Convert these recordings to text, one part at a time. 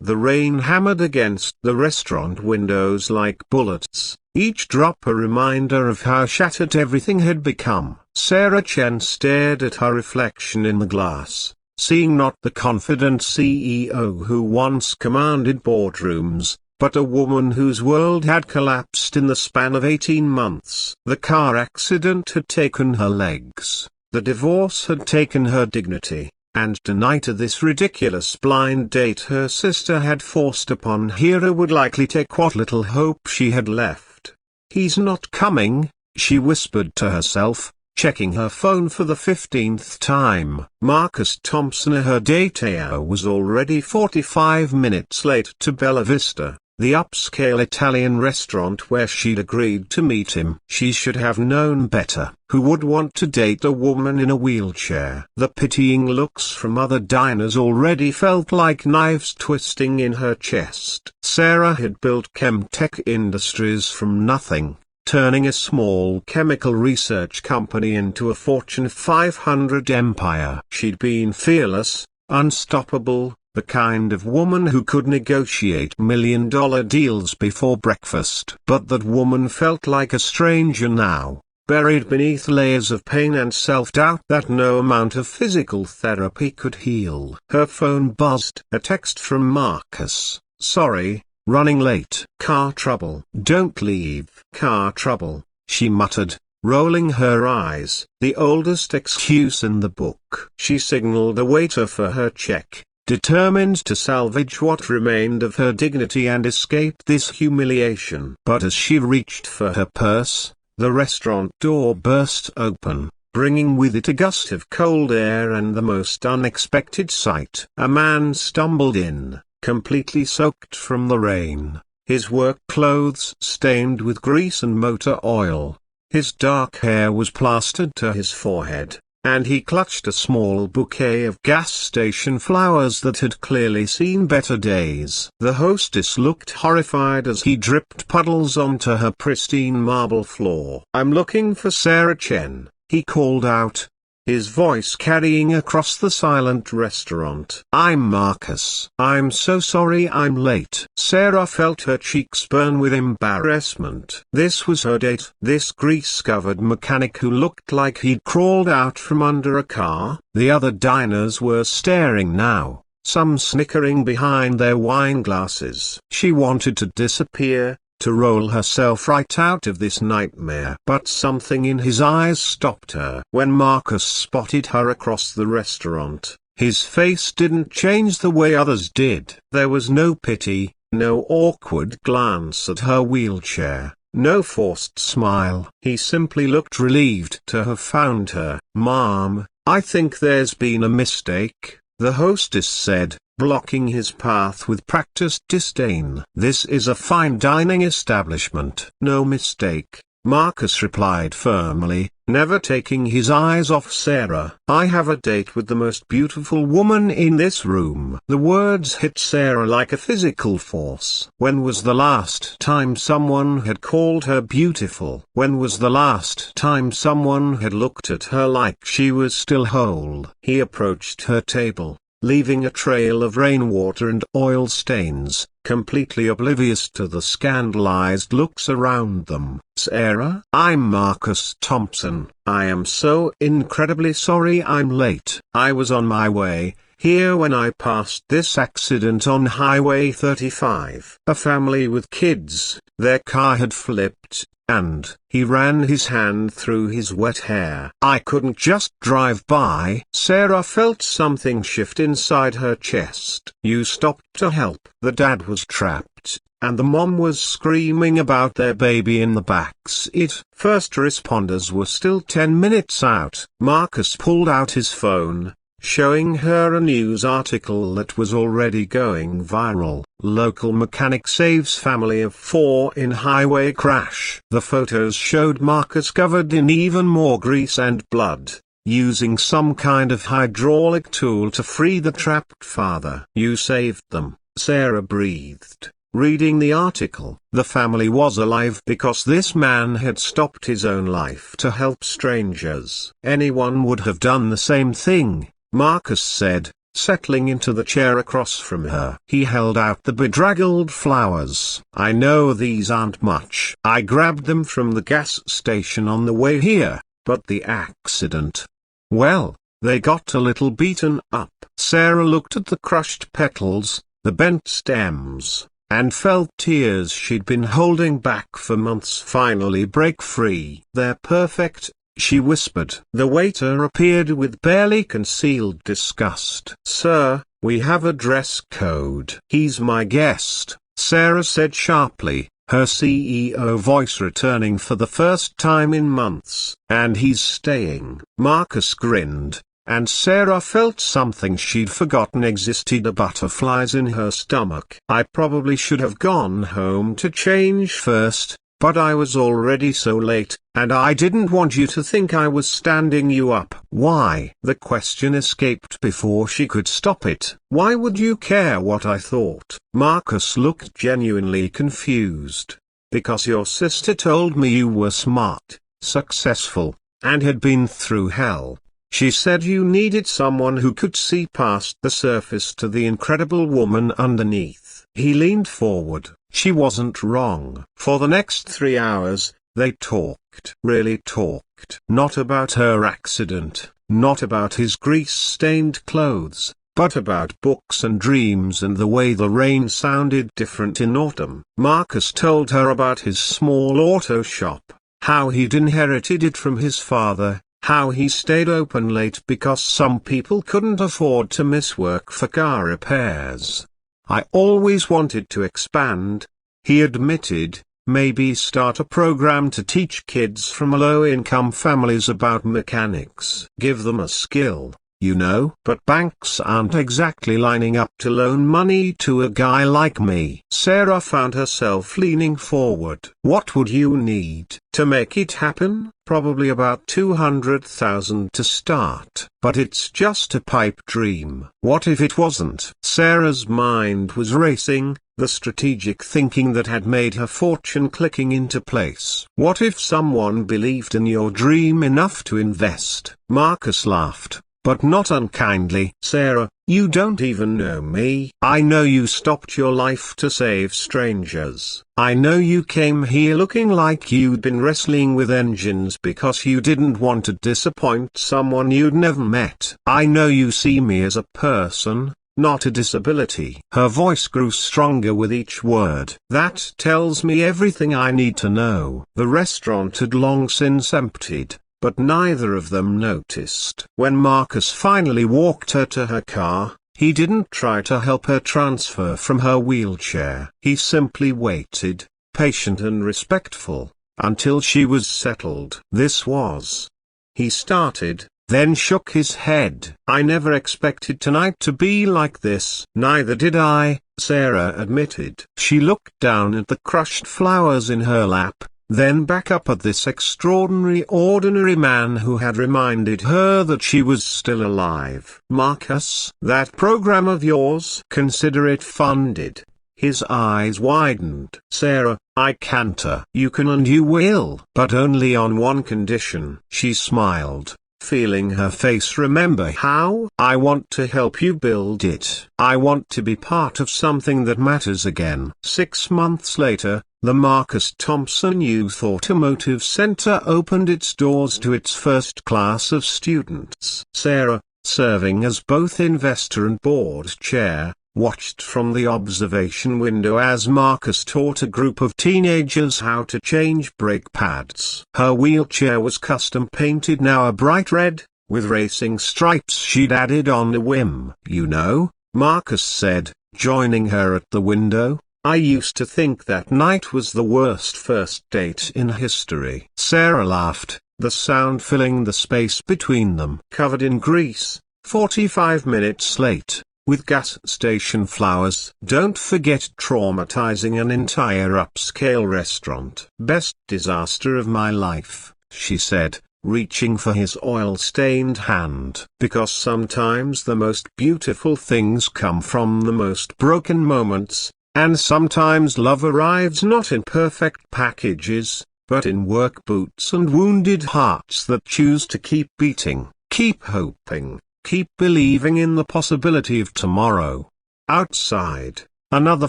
The rain hammered against the restaurant windows like bullets, each drop a reminder of how shattered everything had become. Sarah Chen stared at her reflection in the glass, seeing not the confident CEO who once commanded boardrooms, but a woman whose world had collapsed in the span of 18 months. The car accident had taken her legs, the divorce had taken her dignity, and tonight this ridiculous blind date her sister had forced upon her would likely take what little hope she had left. "He's not coming," she whispered to herself, checking her phone for the 15th time. Marcus Thompson, her date was already 45 minutes late to Bella Vista, the upscale Italian restaurant where she'd agreed to meet him. She should have known better. Who would want to date a woman in a wheelchair? The pitying looks from other diners already felt like knives twisting in her chest. Sarah had built Chemtech Industries from nothing, turning a small chemical research company into a Fortune 500 empire. She'd been fearless, unstoppable, the kind of woman who could negotiate million-dollar deals before breakfast. But that woman felt like a stranger now, buried beneath layers of pain and self-doubt that no amount of physical therapy could heal. Her phone buzzed. A text from Marcus. "Sorry, running late." "Car trouble." "Don't leave." "Car trouble," she muttered, rolling her eyes. The oldest excuse in the book. She signaled a waiter for her check, determined to salvage what remained of her dignity and escape this humiliation. But as she reached for her purse, the restaurant door burst open, bringing with it a gust of cold air and the most unexpected sight. A man stumbled in, completely soaked from the rain, his work clothes stained with grease and motor oil. His dark hair was plastered to his forehead, and he clutched a small bouquet of gas station flowers that had clearly seen better days. The hostess looked horrified as he dripped puddles onto her pristine marble floor. "I'm looking for Sarah Chen," he called out, his voice carrying across the silent restaurant. "I'm Marcus. I'm so sorry I'm late." Sarah felt her cheeks burn with embarrassment. This was her date, this grease-covered mechanic who looked like he'd crawled out from under a car. The other diners were staring now, some snickering behind their wine glasses. She wanted to disappear, to roll herself right out of this nightmare. But something in his eyes stopped her. When Marcus spotted her across the restaurant, his face didn't change the way others did. There was no pity, no awkward glance at her wheelchair, no forced smile. He simply looked relieved to have found her. "Mom, I think there's been a mistake," the hostess said, blocking his path with practiced disdain. "This is a fine dining establishment." "No mistake," Marcus replied firmly, never taking his eyes off Sarah. "I have a date with the most beautiful woman in this room." The words hit Sarah like a physical force. When was the last time someone had called her beautiful? When was the last time someone had looked at her like she was still whole? He approached her table, leaving a trail of rainwater and oil stains, completely oblivious to the scandalized looks around them. "Sarah? I'm Marcus Thompson. I am so incredibly sorry I'm late. I was on my way here when I passed this accident on Highway 35. A family with kids, their car had flipped, and," he ran his hand through his wet hair, "I couldn't just drive by." Sarah felt something shift inside her chest. "You stopped to help." The dad was trapped, and the mom was screaming about their baby in the back seat. First responders were still 10 minutes out. Marcus pulled out his phone, showing her a news article that was already going viral. "Local mechanic saves family of 4 in highway crash." The photos showed Marcus covered in even more grease and blood, using some kind of hydraulic tool to free the trapped father. "You saved them," Sarah breathed, reading the article. The family was alive because this man had stopped his own life to help strangers. "Anyone would have done the same thing," Marcus said, settling into the chair across from her. He held out the bedraggled flowers. "I know these aren't much. I grabbed them from the gas station on the way here, but the accident. Well, they got a little beaten up." Sarah looked at the crushed petals, the bent stems, and felt tears she'd been holding back for months finally break free. "They're perfect," she whispered. The waiter appeared with barely concealed disgust. "Sir, we have a dress code." "He's my guest," Sarah said sharply, her CEO voice returning for the first time in months. "And he's staying." Marcus grinned, and Sarah felt something she'd forgotten existed, butterflies in her stomach. "I probably should have gone home to change first, but I was already so late, and I didn't want you to think I was standing you up." "Why?" The question escaped before she could stop it. "Why would you care what I thought?" Marcus looked genuinely confused. "Because your sister told me you were smart, successful, and had been through hell. She said you needed someone who could see past the surface to the incredible woman underneath." He leaned forward. She wasn't wrong. For the next 3 hours, they talked. Really talked. Not about her accident, not about his grease-stained clothes, but about books and dreams and the way the rain sounded different in autumn. Marcus told her about his small auto shop, how he'd inherited it from his father, how he stayed open late because some people couldn't afford to miss work for car repairs. "I always wanted to expand," he admitted, "maybe start a program to teach kids from low-income families about mechanics. Give them a skill, you know. But banks aren't exactly lining up to loan money to a guy like me." Sarah found herself leaning forward. "What would you need to make it happen?" "Probably about 200,000 to start. But it's just a pipe dream." "What if it wasn't?" Sarah's mind was racing, the strategic thinking that had made her fortune clicking into place. "What if someone believed in your dream enough to invest?" Marcus laughed, but not unkindly. "Sarah, you don't even know me. I know you stopped your life to save strangers. I know you came here looking like you'd been wrestling with engines because you didn't want to disappoint someone you'd never met. I know you see me as a person, not a disability." Her voice grew stronger with each word. "That tells me everything I need to know." The restaurant had long since emptied, but neither of them noticed. When Marcus finally walked her to her car, he didn't try to help her transfer from her wheelchair. He simply waited, patient and respectful, until she was settled. "This was," he started, then shook his head. "I never expected tonight to be like this." "Neither did I," Sarah admitted. She looked down at the crushed flowers in her lap, then back up at this extraordinary ordinary man who had reminded her that she was still alive. "Marcus, that program of yours, consider it funded." His eyes widened. "Sarah, I can't." "You can and you will, but only on one condition." She smiled, feeling her face. "Remember how?" "I want to help you build it. I want to be part of something that matters again." 6 months later, the Marcus Thompson Youth Automotive Center opened its doors to its first class of students. Sarah, serving as both investor and board chair, watched from the observation window as Marcus taught a group of teenagers how to change brake pads. Her wheelchair was custom painted, now a bright red, with racing stripes she'd added on a whim. "You know," Marcus said, joining her at the window, "I used to think that night was the worst first date in history." Sarah laughed, the sound filling the space between them. "Covered in grease, 45 minutes late, with gas station flowers. Don't forget traumatizing an entire upscale restaurant." "Best disaster of my life," she said, reaching for his oil-stained hand. "Because sometimes the most beautiful things come from the most broken moments. And sometimes love arrives not in perfect packages, but in work boots and wounded hearts that choose to keep beating, keep hoping, Keep believing in the possibility of tomorrow. Outside, another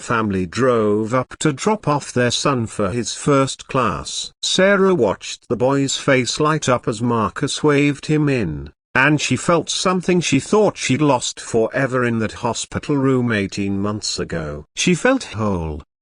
family drove up to drop off their son for his first class. Sarah watched the boy's face light up as Marcus waved him in, and she felt something she thought she'd lost forever in that hospital room 18 months ago. She felt whole,